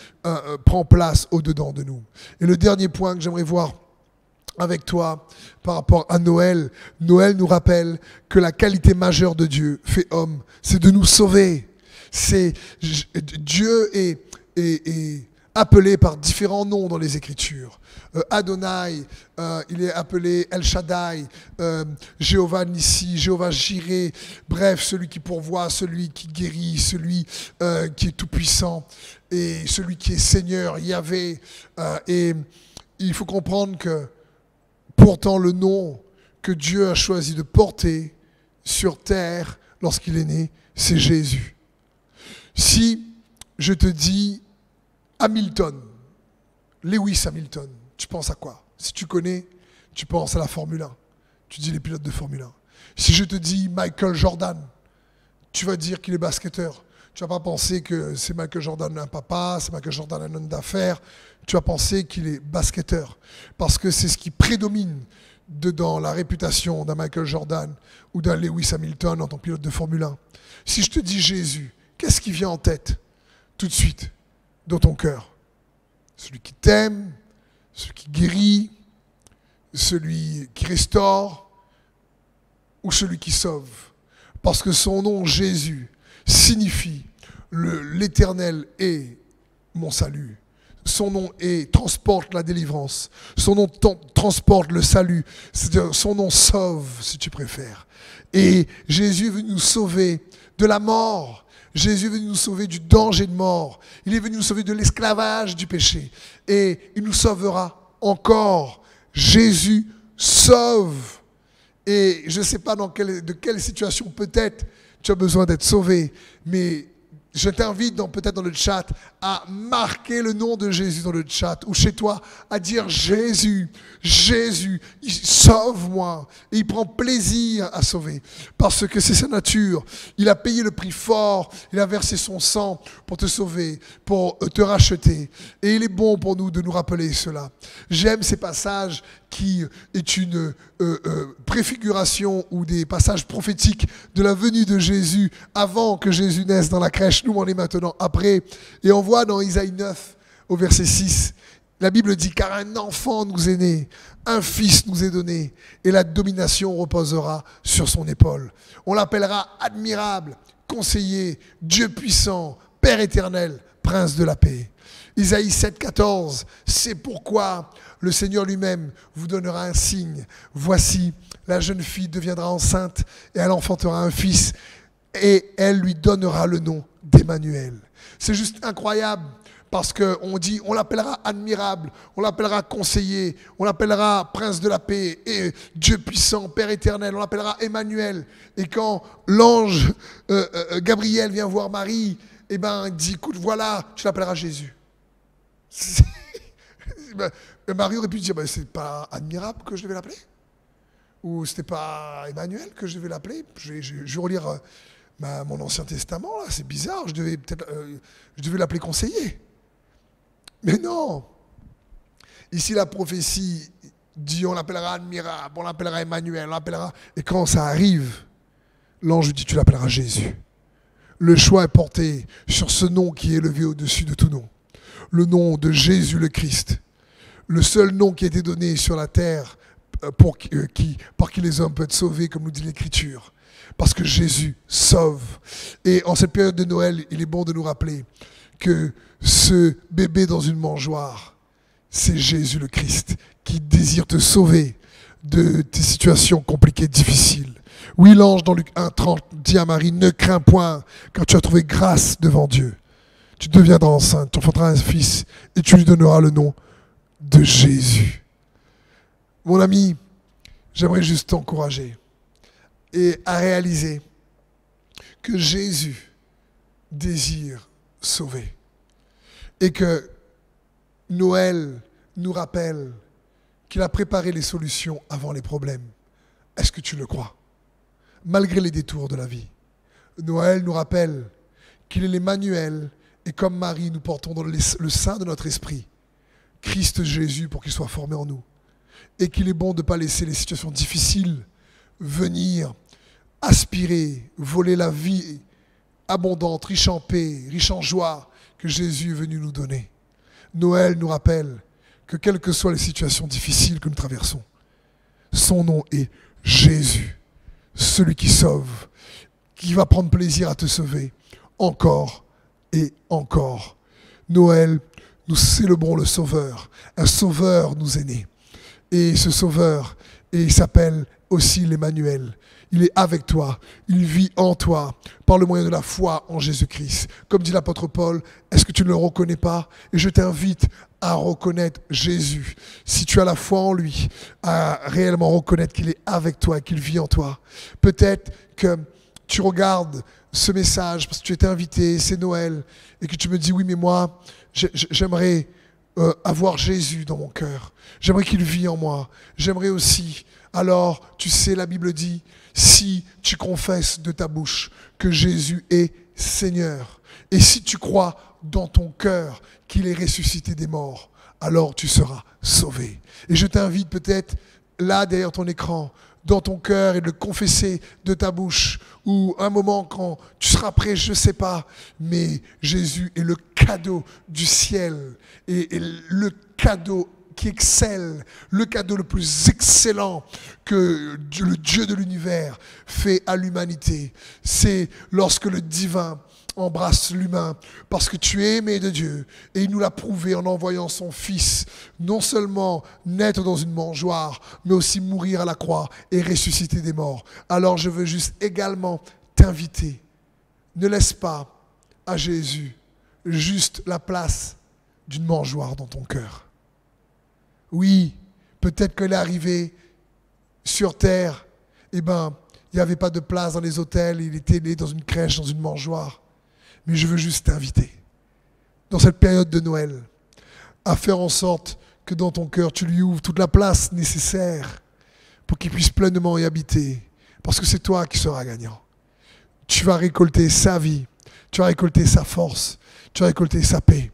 prend place au-dedans de nous. Et le dernier point que j'aimerais voir avec toi par rapport à Noël, Noël nous rappelle que la qualité majeure de Dieu fait homme, c'est de nous sauver. Dieu est appelé par différents noms dans les Écritures. Adonai, il est appelé El Shaddai, Jéhovah Nissi, Jéhovah Jireh, bref, celui qui pourvoit, celui qui guérit, celui qui est tout-puissant et celui qui est Seigneur, Yahvé. Et il faut comprendre que pourtant le nom que Dieu a choisi de porter sur terre lorsqu'il est né, c'est Jésus. Si je te dis Hamilton, Lewis Hamilton, tu penses à quoi? Si tu connais, tu penses à la Formule 1. Tu dis les pilotes de Formule 1. Si je te dis Michael Jordan, tu vas dire qu'il est basketteur. Tu ne vas pas penser que c'est Michael Jordan un papa, c'est Michael Jordan un homme d'affaires. Tu vas penser qu'il est basketteur. Parce que c'est ce qui prédomine dans la réputation d'un Michael Jordan ou d'un Lewis Hamilton en tant que pilote de Formule 1. Si je te dis Jésus, qu'est-ce qui vient en tête tout de suite dans ton cœur? Celui qui t'aime, celui qui guérit, celui qui restaure ou celui qui sauve. Parce que son nom, Jésus, signifie l'Éternel est mon salut. son nom transporte la délivrance. Son nom transporte le salut. Son nom sauve, si tu préfères. Et Jésus est venu nous sauver de la mort. Jésus est venu nous sauver du danger de mort. Il est venu nous sauver de l'esclavage du péché. Et il nous sauvera encore. Jésus sauve. Et je ne sais pas de quelle situation peut-être tu as besoin d'être sauvé, mais je t'invite peut-être dans le chat à marquer le nom de Jésus dans le chat ou chez toi à dire Jésus, Jésus, sauve-moi. Et il prend plaisir à sauver parce que c'est sa nature. Il a payé le prix fort, il a versé son sang pour te sauver, pour te racheter. Et il est bon pour nous de nous rappeler cela. J'aime ces passages qui est une préfiguration ou des passages prophétiques de la venue de Jésus avant que Jésus naisse dans la crèche. Nous, on est maintenant après. Et on voit dans Isaïe 9, au verset 6, la Bible dit « Car un enfant nous est né, un fils nous est donné, et la domination reposera sur son épaule. On l'appellera admirable, conseiller, Dieu puissant, Père éternel, prince de la paix. » Isaïe 7, 14, c'est pourquoi le Seigneur lui-même vous donnera un signe. Voici, la jeune fille deviendra enceinte et elle enfantera un fils et elle lui donnera le nom d'Emmanuel. C'est juste incroyable parce qu'on dit, on l'appellera admirable, on l'appellera conseiller, on l'appellera prince de la paix et Dieu puissant, Père éternel, on l'appellera Emmanuel. Et quand l'ange Gabriel vient voir Marie, il dit, écoute, voilà, tu l'appelleras Jésus. Marie aurait pu dire, c'est pas admirable que je devais l'appeler? Ou c'était pas Emmanuel que je devais l'appeler? Je vais relire mon Ancien Testament, là, c'est bizarre, je devais l'appeler conseiller. Mais non. Ici, la prophétie dit, on l'appellera admirable, on l'appellera Emmanuel, on l'appellera... Et quand ça arrive, l'ange dit, tu l'appelleras Jésus. Le choix est porté sur ce nom qui est élevé au-dessus de tout nom. Le nom de Jésus le Christ. Le seul nom qui a été donné sur la terre par qui les hommes peuvent être sauvés, comme nous dit l'Écriture. Parce que Jésus sauve. Et en cette période de Noël, il est bon de nous rappeler que ce bébé dans une mangeoire, c'est Jésus le Christ qui désire te sauver de tes situations compliquées, difficiles. Oui, l'ange dans Luc 1,30 dit à Marie, ne crains point, car tu as trouvé grâce devant Dieu. Tu deviendras enceinte, tu enfanteras un fils et tu lui donneras le nom de Jésus. Mon ami, j'aimerais juste t'encourager et à réaliser que Jésus désire sauver et que Noël nous rappelle qu'il a préparé les solutions avant les problèmes. Est-ce que tu le crois? Malgré les détours de la vie. Noël nous rappelle qu'il est l'Emmanuel et comme Marie, nous portons dans le sein de notre esprit Christ Jésus pour qu'il soit formé en nous. Et qu'il est bon de ne pas laisser les situations difficiles venir aspirer, voler la vie abondante, riche en paix, riche en joie que Jésus est venu nous donner. Noël nous rappelle que quelles que soient les situations difficiles que nous traversons, son nom est Jésus, celui qui sauve, qui va prendre plaisir à te sauver encore et encore. Noël, nous célébrons le Sauveur. Un Sauveur nous est né. Et ce Sauveur, il s'appelle aussi l'Emmanuel. Il est avec toi, il vit en toi, par le moyen de la foi en Jésus-Christ. Comme dit l'apôtre Paul, est-ce que tu ne le reconnais pas? Et je t'invite à reconnaître Jésus. Si tu as la foi en lui, à réellement reconnaître qu'il est avec toi, qu'il vit en toi. Peut-être que tu regardes ce message parce que tu étais invité, c'est Noël, et que tu me dis, oui, mais moi, j'aimerais avoir Jésus dans mon cœur. J'aimerais qu'il vit en moi. J'aimerais aussi. Alors, tu sais, la Bible dit, si tu confesses de ta bouche que Jésus est Seigneur, et si tu crois dans ton cœur qu'il est ressuscité des morts, alors tu seras sauvé. Et je t'invite peut-être, là, derrière ton écran, dans ton cœur et de le confesser de ta bouche, ou un moment quand tu seras prêt, je ne sais pas, mais Jésus est le cadeau du ciel, et le cadeau qui excelle, le cadeau le plus excellent que le Dieu de l'univers fait à l'humanité. C'est lorsque le divin embrasse l'humain, parce que tu es aimé de Dieu. Et il nous l'a prouvé en envoyant son Fils, non seulement naître dans une mangeoire, mais aussi mourir à la croix et ressusciter des morts. Alors je veux juste également t'inviter. Ne laisse pas à Jésus juste la place d'une mangeoire dans ton cœur. Oui, peut-être qu'elle est arrivée sur terre, il n'y avait pas de place dans les hôtels, il était né dans une crèche, dans une mangeoire. Mais je veux juste t'inviter, dans cette période de Noël, à faire en sorte que dans ton cœur, tu lui ouvres toute la place nécessaire pour qu'il puisse pleinement y habiter. Parce que c'est toi qui seras gagnant. Tu vas récolter sa vie, tu vas récolter sa force, tu vas récolter sa paix.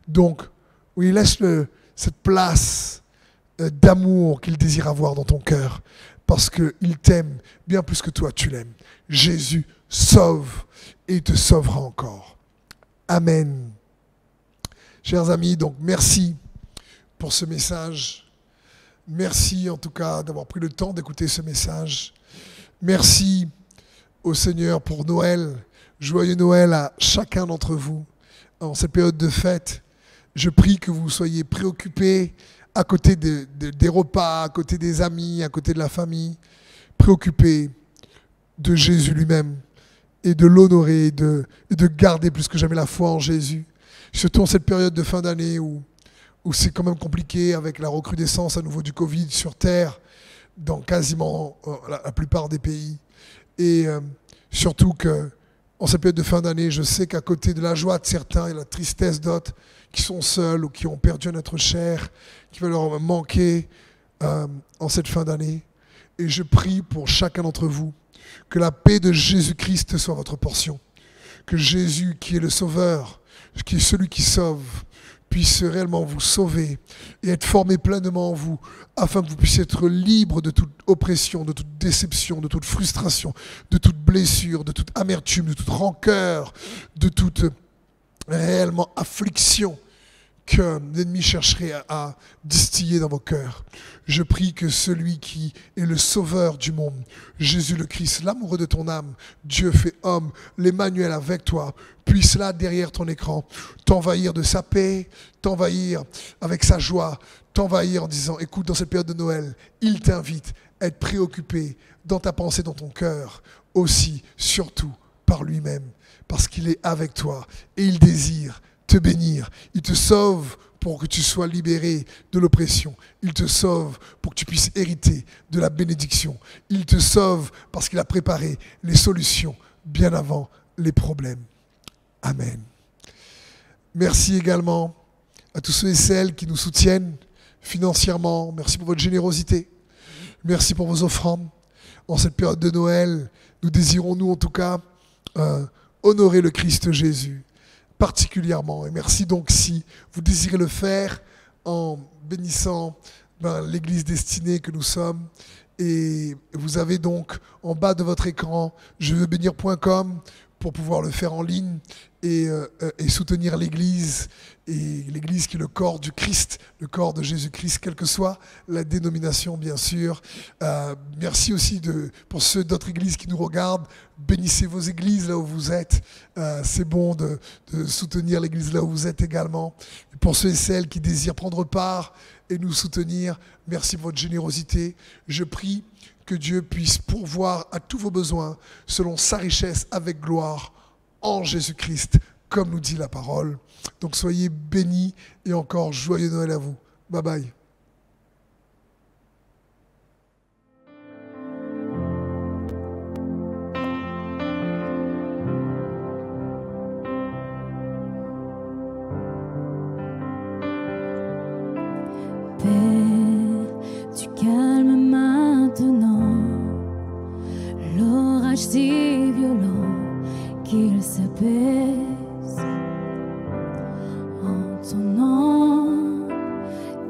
Donc, oui, laisse cette place d'amour qu'il désire avoir dans ton cœur, parce qu'il t'aime bien plus que toi tu l'aimes. Jésus sauve et il te sauvera encore. Amen. Chers amis, donc merci pour ce message. Merci en tout cas d'avoir pris le temps d'écouter ce message. Merci au Seigneur pour Noël. Joyeux Noël à chacun d'entre vous en cette période de fête. Je prie que vous soyez préoccupés à côté des repas, à côté des amis, à côté de la famille, préoccupés de Jésus lui-même et de l'honorer et de garder plus que jamais la foi en Jésus. Surtout en cette période de fin d'année où c'est quand même compliqué avec la recrudescence à nouveau du Covid sur Terre dans quasiment la plupart des pays. Et surtout qu'en cette période de fin d'année, je sais qu'à côté de la joie de certains et la tristesse d'autres qui sont seuls ou qui ont perdu un être cher, qui va leur manquer en cette fin d'année. Et je prie pour chacun d'entre vous que la paix de Jésus-Christ soit votre portion. Que Jésus, qui est le Sauveur, qui est celui qui sauve, puisse réellement vous sauver et être formé pleinement en vous, afin que vous puissiez être libre de toute oppression, de toute déception, de toute frustration, de toute blessure, de toute amertume, de toute rancœur, de toute réellement affliction que l'ennemi chercherait à distiller dans vos cœurs. Je prie que celui qui est le sauveur du monde, Jésus le Christ, l'amoureux de ton âme, Dieu fait homme, l'Emmanuel avec toi, puisse là, derrière ton écran, t'envahir de sa paix, t'envahir avec sa joie, t'envahir en disant, écoute, dans cette période de Noël, il t'invite à être préoccupé dans ta pensée, dans ton cœur, aussi, surtout, par lui-même, parce qu'il est avec toi et il désire te bénir. Il te sauve pour que tu sois libéré de l'oppression. Il te sauve pour que tu puisses hériter de la bénédiction. Il te sauve parce qu'il a préparé les solutions bien avant les problèmes. Amen. Merci également à tous ceux et celles qui nous soutiennent financièrement. Merci pour votre générosité. Merci pour vos offrandes. En cette période de Noël, nous désirons, nous en tout cas, honorer le Christ Jésus particulièrement. Et merci donc si vous désirez le faire en bénissant l'Église destinée que nous sommes. Et vous avez donc en bas de votre écran jeveuxbénir.com pour pouvoir le faire en ligne et soutenir l'Église, et l'Église qui est le corps du Christ, le corps de Jésus-Christ, quelle que soit la dénomination, bien sûr. Merci aussi pour ceux d'autres églises qui nous regardent. Bénissez vos églises là où vous êtes. C'est bon de soutenir l'Église là où vous êtes également. Et pour ceux et celles qui désirent prendre part et nous soutenir, merci pour votre générosité. Je prie que Dieu puisse pourvoir à tous vos besoins selon sa richesse avec gloire en Jésus-Christ, comme nous dit la parole. Donc soyez bénis et encore joyeux Noël à vous. Bye bye. Paix, tu calmes maintenant l'orage si violent qu'il s'apaise en ton nom.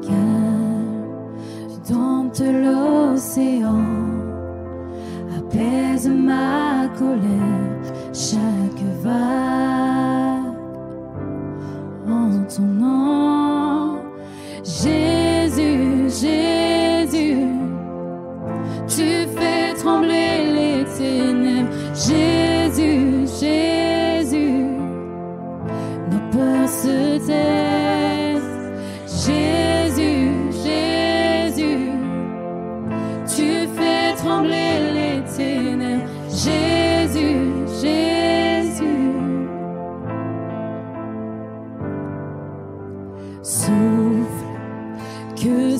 Calme, tu domptes l'océan, apaise ma colère, chaque vague en ton nom. Jésus, Jésus, tu fais trembler les ténèbres. Jésus, Jésus,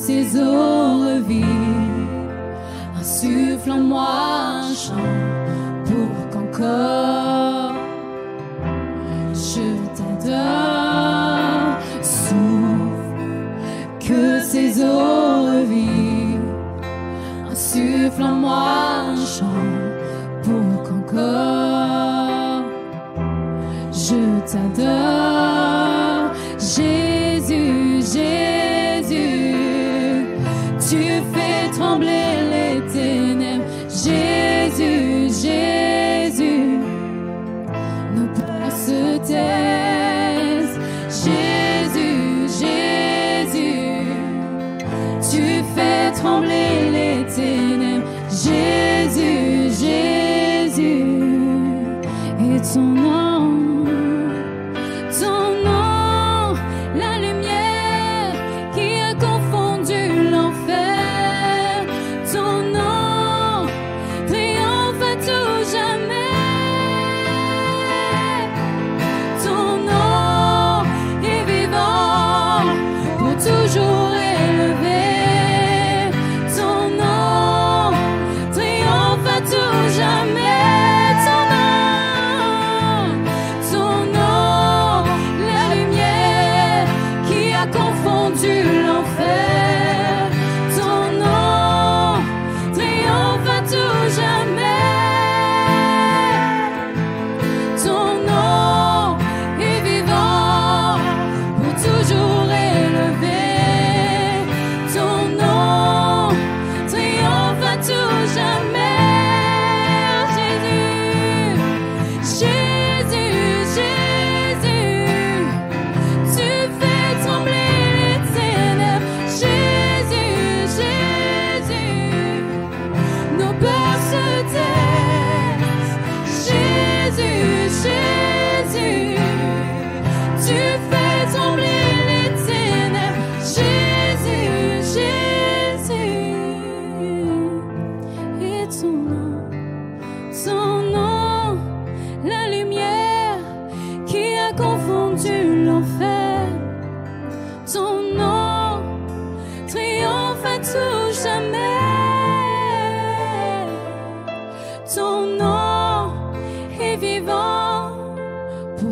ces eaux revivent. Insuffle en moi un chant pour qu'encore je t'adore. Souffle, que ces eaux revivent. Insuffle en moi un chant pour qu'encore je t'adore. Jésus, Jésus, tu fais trembler les ténèbres. Jésus, Jésus, nos peurs se taisent. Jésus, Jésus, tu fais trembler les ténèbres. Jésus, Jésus, et ton nom, la lumière qui a confondu l'enfer. Ton nom triomphe à tout jamais. Ton nom est vivant, pour toujours élevé. Ton nom triomphe à tout jamais.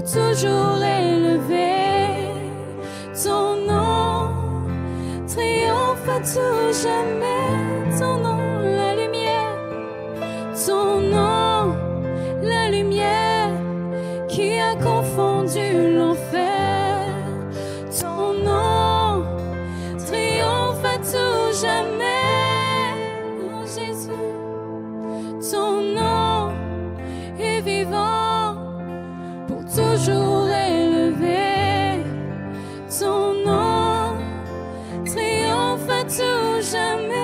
Toujours élevé, ton nom triomphe à tout jamais. Ton nom, la lumière, ton nom, la lumière qui a confondu l'enfer. Ton nom triomphe à tout jamais. Oh Jésus, ton nom est vivant, toujours élevé. Ton nom triomphe à tout jamais.